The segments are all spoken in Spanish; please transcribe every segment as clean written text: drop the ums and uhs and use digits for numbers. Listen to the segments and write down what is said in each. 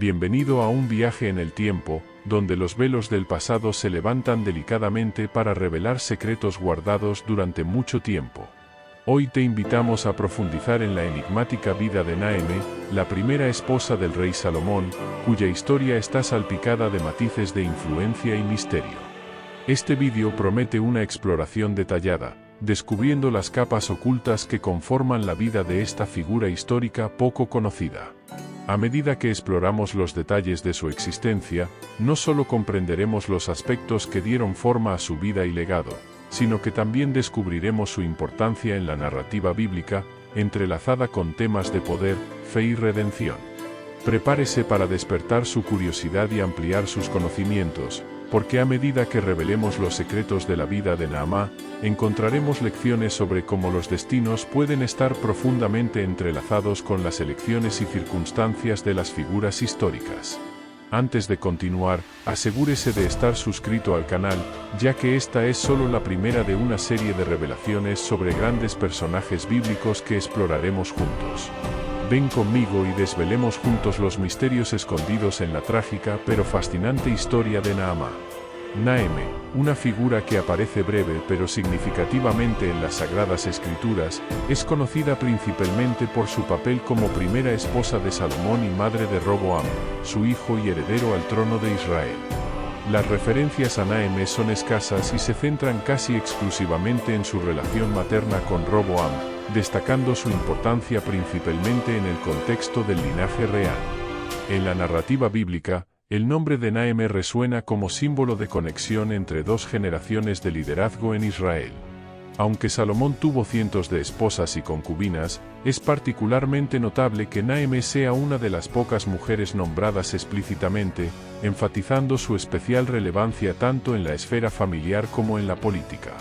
Bienvenido a un viaje en el tiempo, donde los velos del pasado se levantan delicadamente para revelar secretos guardados durante mucho tiempo. Hoy te invitamos a profundizar en la enigmática vida de Naeme, la primera esposa del rey Salomón, cuya historia está salpicada de matices de influencia y misterio. Este vídeo promete una exploración detallada, descubriendo las capas ocultas que conforman la vida de esta figura histórica poco conocida. A medida que exploramos los detalles de su existencia, no solo comprenderemos los aspectos que dieron forma a su vida y legado, sino que también descubriremos su importancia en la narrativa bíblica, entrelazada con temas de poder, fe y redención. Prepárese para despertar su curiosidad y ampliar sus conocimientos, porque a medida que revelemos los secretos de la vida de Naamá, encontraremos lecciones sobre cómo los destinos pueden estar profundamente entrelazados con las elecciones y circunstancias de las figuras históricas. Antes de continuar, asegúrese de estar suscrito al canal, ya que esta es solo la primera de una serie de revelaciones sobre grandes personajes bíblicos que exploraremos juntos. Ven conmigo y desvelemos juntos los misterios escondidos en la trágica pero fascinante historia de Naamá. Naeme, una figura que aparece breve pero significativamente en las Sagradas Escrituras, es conocida principalmente por su papel como primera esposa de Salomón y madre de Roboam, su hijo y heredero al trono de Israel. Las referencias a Naeme son escasas y se centran casi exclusivamente en su relación materna con Roboam, destacando su importancia principalmente en el contexto del linaje real. En la narrativa bíblica, el nombre de Naeme resuena como símbolo de conexión entre dos generaciones de liderazgo en Israel. Aunque Salomón tuvo cientos de esposas y concubinas, es particularmente notable que Naeme sea una de las pocas mujeres nombradas explícitamente, enfatizando su especial relevancia tanto en la esfera familiar como en la política.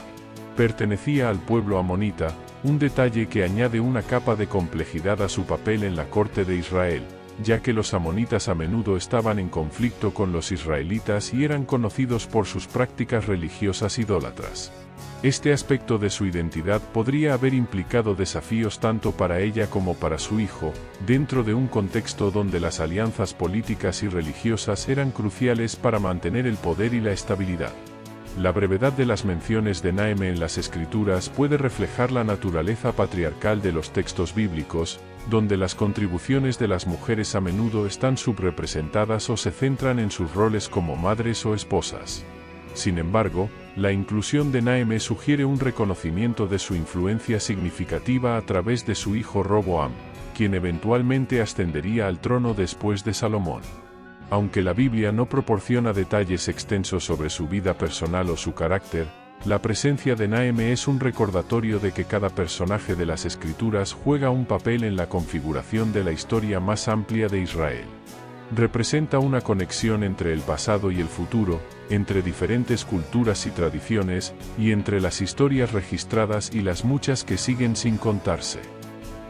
Pertenecía al pueblo amonita, un detalle que añade una capa de complejidad a su papel en la corte de Israel, ya que los amonitas a menudo estaban en conflicto con los israelitas y eran conocidos por sus prácticas religiosas idólatras. Este aspecto de su identidad podría haber implicado desafíos tanto para ella como para su hijo, dentro de un contexto donde las alianzas políticas y religiosas eran cruciales para mantener el poder y la estabilidad. La brevedad de las menciones de Naeme en las Escrituras puede reflejar la naturaleza patriarcal de los textos bíblicos, donde las contribuciones de las mujeres a menudo están subrepresentadas o se centran en sus roles como madres o esposas. Sin embargo, la inclusión de Naeme sugiere un reconocimiento de su influencia significativa a través de su hijo Roboam, quien eventualmente ascendería al trono después de Salomón. Aunque la Biblia no proporciona detalles extensos sobre su vida personal o su carácter, la presencia de Naeme es un recordatorio de que cada personaje de las Escrituras juega un papel en la configuración de la historia más amplia de Israel. Representa una conexión entre el pasado y el futuro, entre diferentes culturas y tradiciones, y entre las historias registradas y las muchas que siguen sin contarse.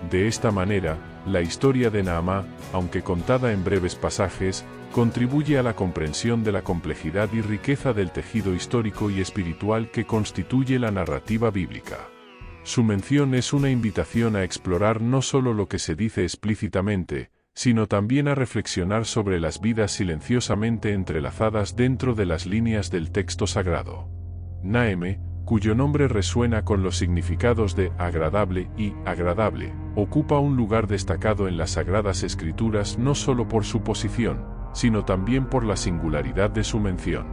De esta manera, la historia de Naamá, aunque contada en breves pasajes, contribuye a la comprensión de la complejidad y riqueza del tejido histórico y espiritual que constituye la narrativa bíblica. Su mención es una invitación a explorar no solo lo que se dice explícitamente, sino también a reflexionar sobre las vidas silenciosamente entrelazadas dentro de las líneas del texto sagrado. Naeme, cuyo nombre resuena con los significados de agradable y agradable, ocupa un lugar destacado en las Sagradas Escrituras no solo por su posición, sino también por la singularidad de su mención.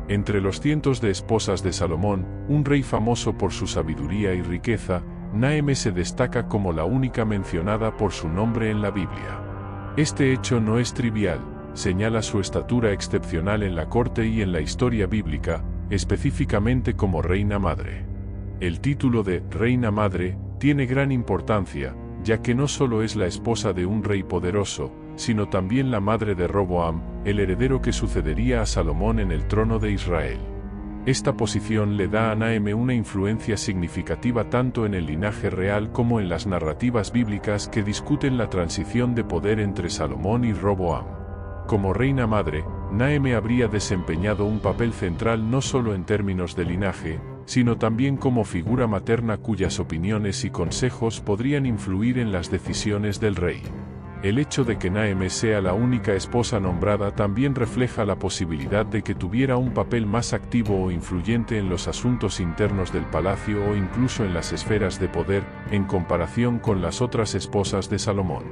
Entre los cientos de esposas de Salomón, un rey famoso por su sabiduría y riqueza, Naeme se destaca como la única mencionada por su nombre en la Biblia. Este hecho no es trivial, señala su estatura excepcional en la corte y en la historia bíblica, específicamente como reina madre. El título de reina madre tiene gran importancia, ya que no solo es la esposa de un rey poderoso, sino también la madre de Roboam, el heredero que sucedería a Salomón en el trono de Israel. Esta posición le da a Naeme una influencia significativa tanto en el linaje real como en las narrativas bíblicas que discuten la transición de poder entre Salomón y Roboam. Como reina madre, Naeme habría desempeñado un papel central no solo en términos de linaje, sino también como figura materna cuyas opiniones y consejos podrían influir en las decisiones del rey. El hecho de que Naamá sea la única esposa nombrada también refleja la posibilidad de que tuviera un papel más activo o influyente en los asuntos internos del palacio o incluso en las esferas de poder, en comparación con las otras esposas de Salomón.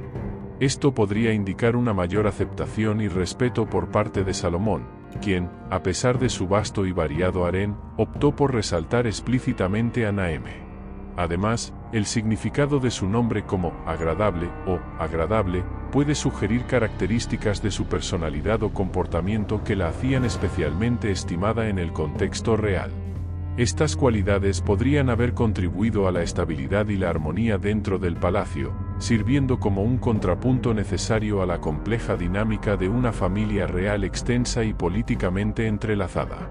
Esto podría indicar una mayor aceptación y respeto por parte de Salomón, quien, a pesar de su vasto y variado harén, optó por resaltar explícitamente a Naamá. Además, el significado de su nombre como agradable o agradable puede sugerir características de su personalidad o comportamiento que la hacían especialmente estimada en el contexto real. Estas cualidades podrían haber contribuido a la estabilidad y la armonía dentro del palacio, sirviendo como un contrapunto necesario a la compleja dinámica de una familia real extensa y políticamente entrelazada.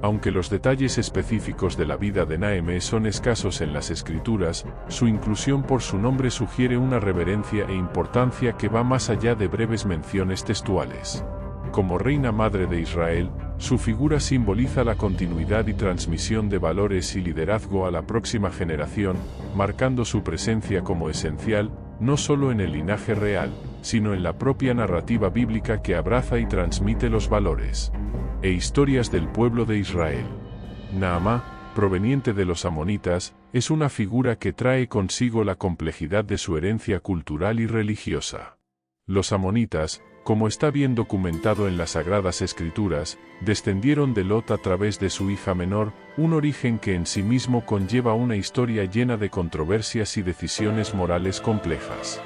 Aunque los detalles específicos de la vida de Naamá son escasos en las escrituras, su inclusión por su nombre sugiere una reverencia e importancia que va más allá de breves menciones textuales. Como reina madre de Israel, su figura simboliza la continuidad y transmisión de valores y liderazgo a la próxima generación, marcando su presencia como esencial, no solo en el linaje real, sino en la propia narrativa bíblica que abraza y transmite los valores e historias del pueblo de Israel. Naamá, proveniente de los amonitas, es una figura que trae consigo la complejidad de su herencia cultural y religiosa. Los amonitas, como está bien documentado en las Sagradas Escrituras, descendieron de Lot a través de su hija menor, un origen que en sí mismo conlleva una historia llena de controversias y decisiones morales complejas.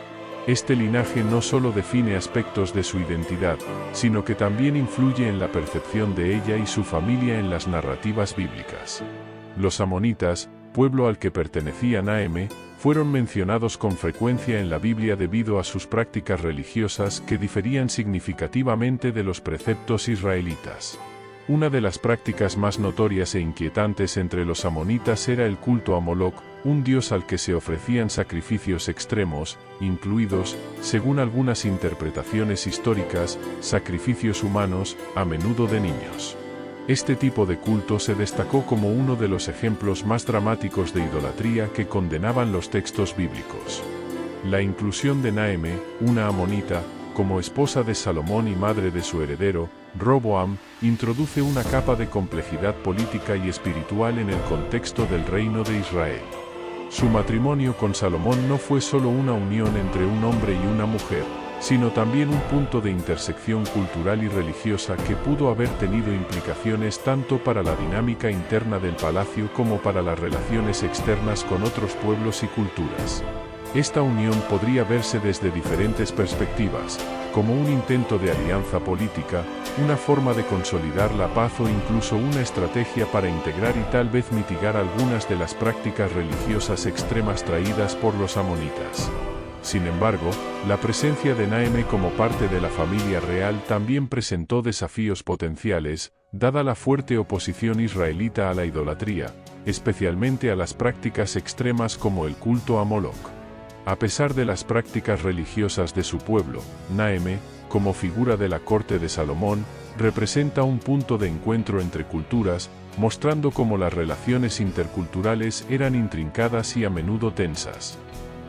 Este linaje no solo define aspectos de su identidad, sino que también influye en la percepción de ella y su familia en las narrativas bíblicas. Los amonitas, pueblo al que pertenecía Naamá, fueron mencionados con frecuencia en la Biblia debido a sus prácticas religiosas que diferían significativamente de los preceptos israelitas. Una de las prácticas más notorias e inquietantes entre los amonitas era el culto a Moloc, un dios al que se ofrecían sacrificios extremos, incluidos, según algunas interpretaciones históricas, sacrificios humanos, a menudo de niños. Este tipo de culto se destacó como uno de los ejemplos más dramáticos de idolatría que condenaban los textos bíblicos. La inclusión de Naamá, una amonita, como esposa de Salomón y madre de su heredero, Roboam, introduce una capa de complejidad política y espiritual en el contexto del reino de Israel. Su matrimonio con Salomón no fue solo una unión entre un hombre y una mujer, sino también un punto de intersección cultural y religiosa que pudo haber tenido implicaciones tanto para la dinámica interna del palacio como para las relaciones externas con otros pueblos y culturas. Esta unión podría verse desde diferentes perspectivas, como un intento de alianza política, una forma de consolidar la paz o incluso una estrategia para integrar y tal vez mitigar algunas de las prácticas religiosas extremas traídas por los amonitas. Sin embargo, la presencia de Naamá como parte de la familia real también presentó desafíos potenciales, dada la fuerte oposición israelita a la idolatría, especialmente a las prácticas extremas como el culto a Moloc. A pesar de las prácticas religiosas de su pueblo, Naamá, como figura de la corte de Salomón, representa un punto de encuentro entre culturas, mostrando cómo las relaciones interculturales eran intrincadas y a menudo tensas.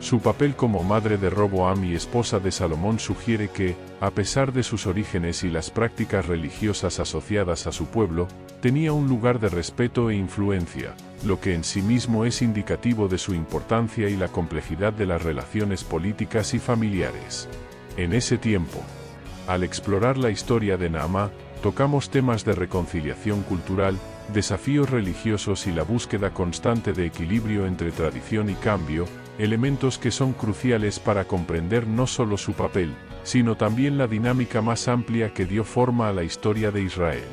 Su papel como madre de Roboam y esposa de Salomón sugiere que, a pesar de sus orígenes y las prácticas religiosas asociadas a su pueblo, tenía un lugar de respeto e influencia, lo que en sí mismo es indicativo de su importancia y la complejidad de las relaciones políticas y familiares. En ese tiempo, al explorar la historia de Naamá, tocamos temas de reconciliación cultural, desafíos religiosos y la búsqueda constante de equilibrio entre tradición y cambio, elementos que son cruciales para comprender no solo su papel, sino también la dinámica más amplia que dio forma a la historia de Israel.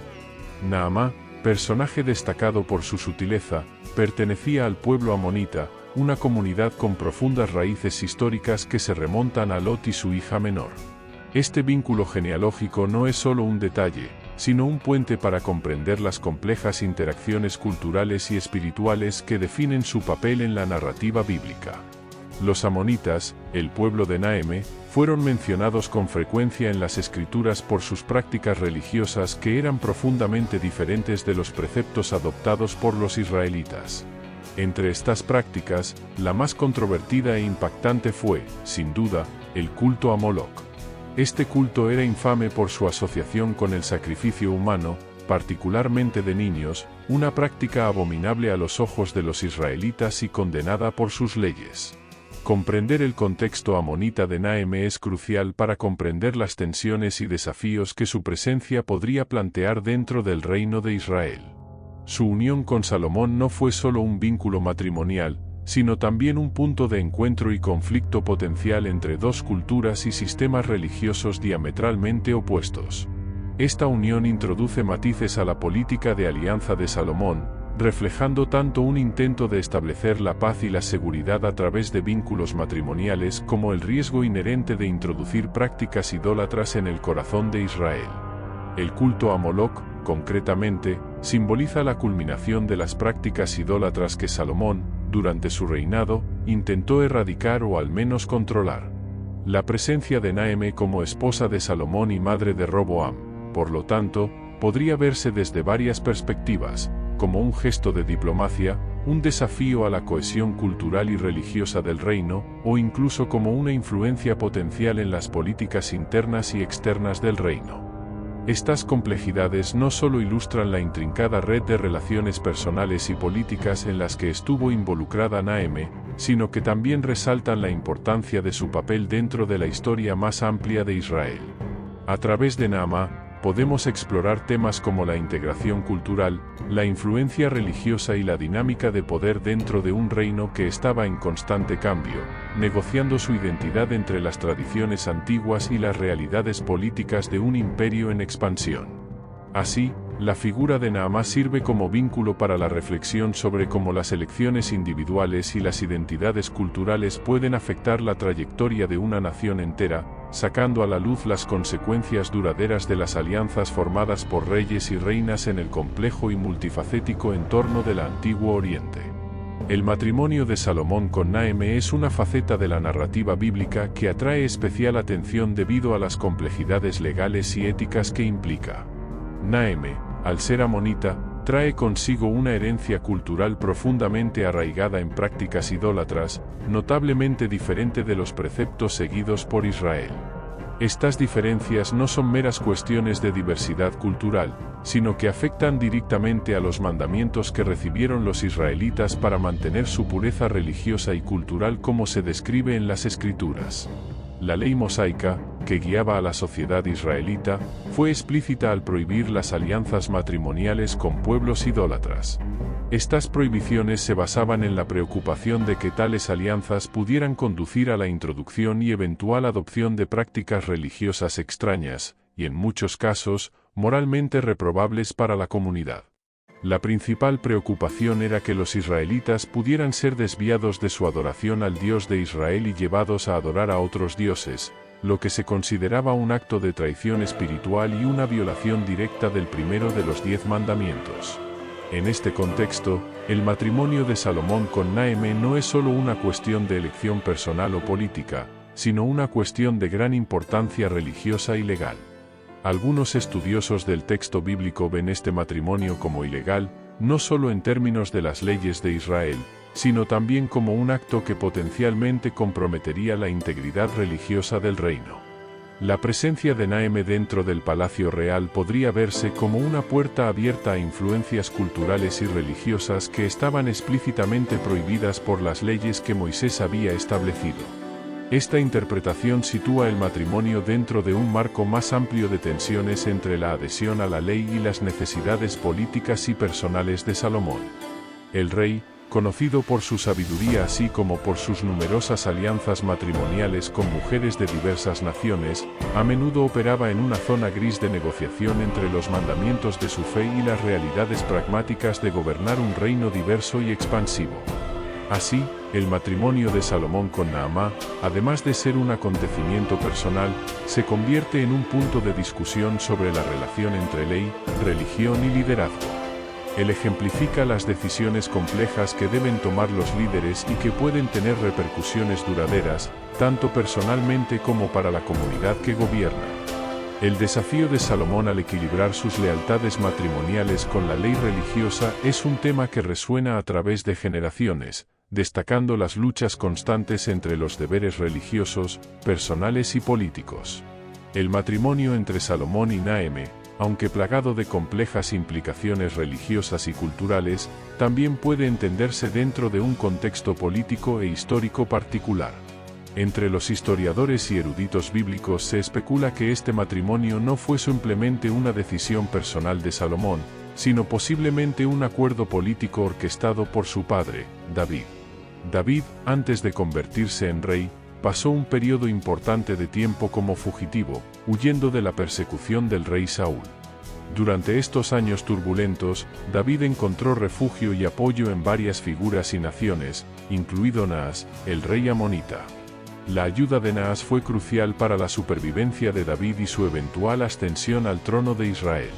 Naamá, personaje destacado por su sutileza, pertenecía al pueblo amonita, una comunidad con profundas raíces históricas que se remontan a Lot y su hija menor. Este vínculo genealógico no es solo un detalle, sino un puente para comprender las complejas interacciones culturales y espirituales que definen su papel en la narrativa bíblica. Los amonitas, el pueblo de Naamá, fueron mencionados con frecuencia en las escrituras por sus prácticas religiosas que eran profundamente diferentes de los preceptos adoptados por los israelitas. Entre estas prácticas, la más controvertida e impactante fue, sin duda, el culto a Moloch. Este culto era infame por su asociación con el sacrificio humano, particularmente de niños, una práctica abominable a los ojos de los israelitas y condenada por sus leyes. Comprender el contexto amonita de Nahemé es crucial para comprender las tensiones y desafíos que su presencia podría plantear dentro del reino de Israel. Su unión con Salomón no fue solo un vínculo matrimonial, sino también un punto de encuentro y conflicto potencial entre dos culturas y sistemas religiosos diametralmente opuestos. Esta unión introduce matices a la política de alianza de Salomón, reflejando tanto un intento de establecer la paz y la seguridad a través de vínculos matrimoniales como el riesgo inherente de introducir prácticas idólatras en el corazón de Israel. El culto a Moloch, concretamente, simboliza la culminación de las prácticas idólatras que Salomón, durante su reinado, intentó erradicar o al menos controlar. La presencia de Nahemé como esposa de Salomón y madre de Roboam, por lo tanto, podría verse desde varias perspectivas, como un gesto de diplomacia, un desafío a la cohesión cultural y religiosa del reino, o incluso como una influencia potencial en las políticas internas y externas del reino. Estas complejidades no solo ilustran la intrincada red de relaciones personales y políticas en las que estuvo involucrada Nahemé, sino que también resaltan la importancia de su papel dentro de la historia más amplia de Israel. A través de Naamá, podemos explorar temas como la integración cultural, la influencia religiosa y la dinámica de poder dentro de un reino que estaba en constante cambio, negociando su identidad entre las tradiciones antiguas y las realidades políticas de un imperio en expansión. Así, la figura de Naamá sirve como vínculo para la reflexión sobre cómo las elecciones individuales y las identidades culturales pueden afectar la trayectoria de una nación entera, sacando a la luz las consecuencias duraderas de las alianzas formadas por reyes y reinas en el complejo y multifacético entorno del Antiguo Oriente. El matrimonio de Salomón con Nahemé es una faceta de la narrativa bíblica que atrae especial atención debido a las complejidades legales y éticas que implica. Nahemé, al ser amonita, trae consigo una herencia cultural profundamente arraigada en prácticas idólatras, notablemente diferente de los preceptos seguidos por Israel. Estas diferencias no son meras cuestiones de diversidad cultural, sino que afectan directamente a los mandamientos que recibieron los israelitas para mantener su pureza religiosa y cultural como se describe en las Escrituras. La ley mosaica, que guiaba a la sociedad israelita, fue explícita al prohibir las alianzas matrimoniales con pueblos idólatras. Estas prohibiciones se basaban en la preocupación de que tales alianzas pudieran conducir a la introducción y eventual adopción de prácticas religiosas extrañas, y en muchos casos, moralmente reprobables para la comunidad. La principal preocupación era que los israelitas pudieran ser desviados de su adoración al Dios de Israel y llevados a adorar a otros dioses, lo que se consideraba un acto de traición espiritual y una violación directa del primero de los 10 mandamientos. En este contexto, el matrimonio de Salomón con Nahemé no es solo una cuestión de elección personal o política, sino una cuestión de gran importancia religiosa y legal. Algunos estudiosos del texto bíblico ven este matrimonio como ilegal, no solo en términos de las leyes de Israel, sino también como un acto que potencialmente comprometería la integridad religiosa del reino. La presencia de Nahemé dentro del palacio real podría verse como una puerta abierta a influencias culturales y religiosas que estaban explícitamente prohibidas por las leyes que Moisés había establecido. Esta interpretación sitúa el matrimonio dentro de un marco más amplio de tensiones entre la adhesión a la ley y las necesidades políticas y personales de Salomón. El rey, conocido por su sabiduría así como por sus numerosas alianzas matrimoniales con mujeres de diversas naciones, a menudo operaba en una zona gris de negociación entre los mandamientos de su fe y las realidades pragmáticas de gobernar un reino diverso y expansivo. Así, el matrimonio de Salomón con Naamá, además de ser un acontecimiento personal, se convierte en un punto de discusión sobre la relación entre ley, religión y liderazgo. Él ejemplifica las decisiones complejas que deben tomar los líderes y que pueden tener repercusiones duraderas, tanto personalmente como para la comunidad que gobierna. El desafío de Salomón al equilibrar sus lealtades matrimoniales con la ley religiosa es un tema que resuena a través de generaciones, destacando las luchas constantes entre los deberes religiosos, personales y políticos. El matrimonio entre Salomón y Naameh, aunque plagado de complejas implicaciones religiosas y culturales, también puede entenderse dentro de un contexto político e histórico particular. Entre los historiadores y eruditos bíblicos se especula que este matrimonio no fue simplemente una decisión personal de Salomón, sino posiblemente un acuerdo político orquestado por su padre, David. David, antes de convertirse en rey, pasó un periodo importante de tiempo como fugitivo, huyendo de la persecución del rey Saúl. Durante estos años turbulentos, David encontró refugio y apoyo en varias figuras y naciones, incluido Naas, el rey amonita. La ayuda de Naas fue crucial para la supervivencia de David y su eventual ascensión al trono de Israel.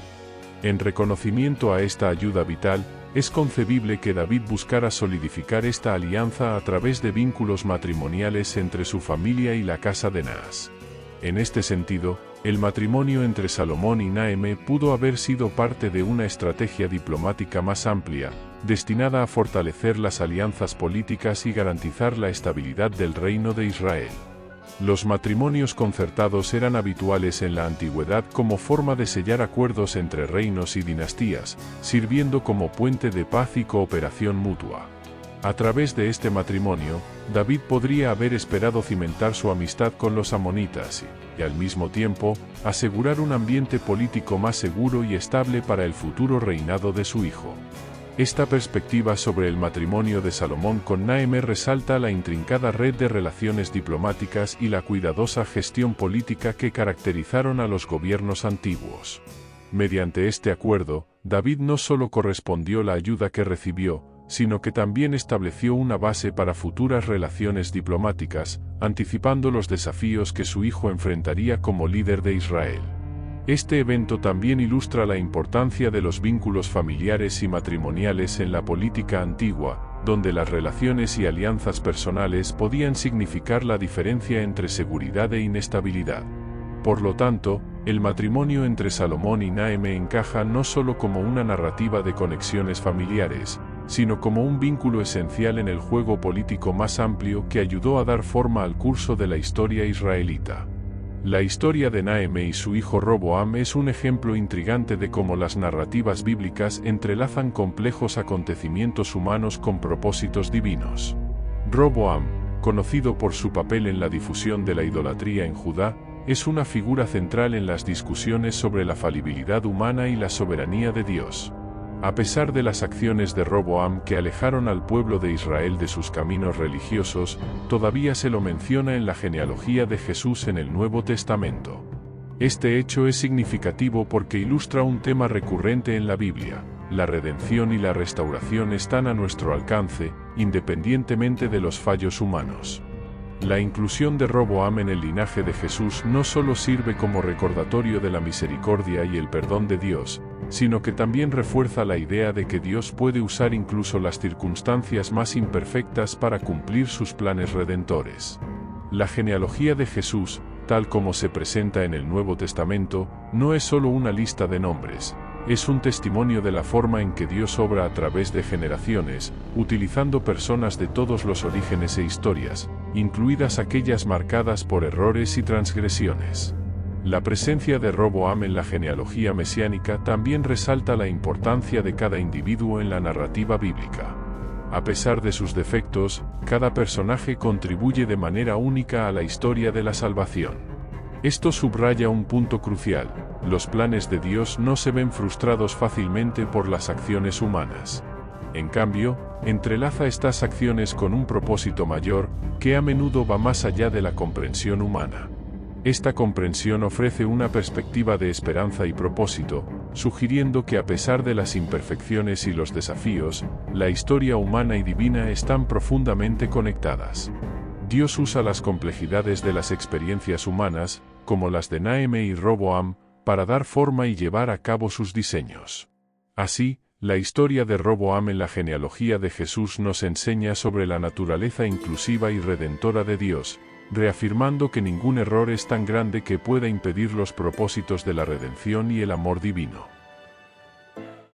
En reconocimiento a esta ayuda vital, es concebible que David buscara solidificar esta alianza a través de vínculos matrimoniales entre su familia y la casa de Naas. En este sentido, el matrimonio entre Salomón y Naameh pudo haber sido parte de una estrategia diplomática más amplia, destinada a fortalecer las alianzas políticas y garantizar la estabilidad del reino de Israel. Los matrimonios concertados eran habituales en la antigüedad como forma de sellar acuerdos entre reinos y dinastías, sirviendo como puente de paz y cooperación mutua. A través de este matrimonio, David podría haber esperado cimentar su amistad con los amonitas y, al mismo tiempo, asegurar un ambiente político más seguro y estable para el futuro reinado de su hijo. Esta perspectiva sobre el matrimonio de Salomón con Naameh resalta la intrincada red de relaciones diplomáticas y la cuidadosa gestión política que caracterizaron a los gobiernos antiguos. Mediante este acuerdo, David no solo correspondió la ayuda que recibió, sino que también estableció una base para futuras relaciones diplomáticas, anticipando los desafíos que su hijo enfrentaría como líder de Israel. Este evento también ilustra la importancia de los vínculos familiares y matrimoniales en la política antigua, donde las relaciones y alianzas personales podían significar la diferencia entre seguridad e inestabilidad. Por lo tanto, el matrimonio entre Salomón y Naameh encaja no solo como una narrativa de conexiones familiares, sino como un vínculo esencial en el juego político más amplio que ayudó a dar forma al curso de la historia israelita. La historia de Naameh y su hijo Roboam es un ejemplo intrigante de cómo las narrativas bíblicas entrelazan complejos acontecimientos humanos con propósitos divinos. Roboam, conocido por su papel en la difusión de la idolatría en Judá, es una figura central en las discusiones sobre la falibilidad humana y la soberanía de Dios. A pesar de las acciones de Roboam que alejaron al pueblo de Israel de sus caminos religiosos, todavía se lo menciona en la genealogía de Jesús en el Nuevo Testamento. Este hecho es significativo porque ilustra un tema recurrente en la Biblia: la redención y la restauración están a nuestro alcance, independientemente de los fallos humanos. La inclusión de Roboam en el linaje de Jesús no solo sirve como recordatorio de la misericordia y el perdón de Dios, sino que también refuerza la idea de que Dios puede usar incluso las circunstancias más imperfectas para cumplir sus planes redentores. La genealogía de Jesús, tal como se presenta en el Nuevo Testamento, no es solo una lista de nombres, es un testimonio de la forma en que Dios obra a través de generaciones, utilizando personas de todos los orígenes e historias, incluidas aquellas marcadas por errores y transgresiones. La presencia de Roboam en la genealogía mesiánica también resalta la importancia de cada individuo en la narrativa bíblica. A pesar de sus defectos, cada personaje contribuye de manera única a la historia de la salvación. Esto subraya un punto crucial: los planes de Dios no se ven frustrados fácilmente por las acciones humanas. En cambio, entrelaza estas acciones con un propósito mayor, que a menudo va más allá de la comprensión humana. Esta comprensión ofrece una perspectiva de esperanza y propósito, sugiriendo que a pesar de las imperfecciones y los desafíos, la historia humana y divina están profundamente conectadas. Dios usa las complejidades de las experiencias humanas, como las de Naameh y Roboam, para dar forma y llevar a cabo sus diseños. Así, la historia de Roboam en la genealogía de Jesús nos enseña sobre la naturaleza inclusiva y redentora de Dios, reafirmando que ningún error es tan grande que pueda impedir los propósitos de la redención y el amor divino.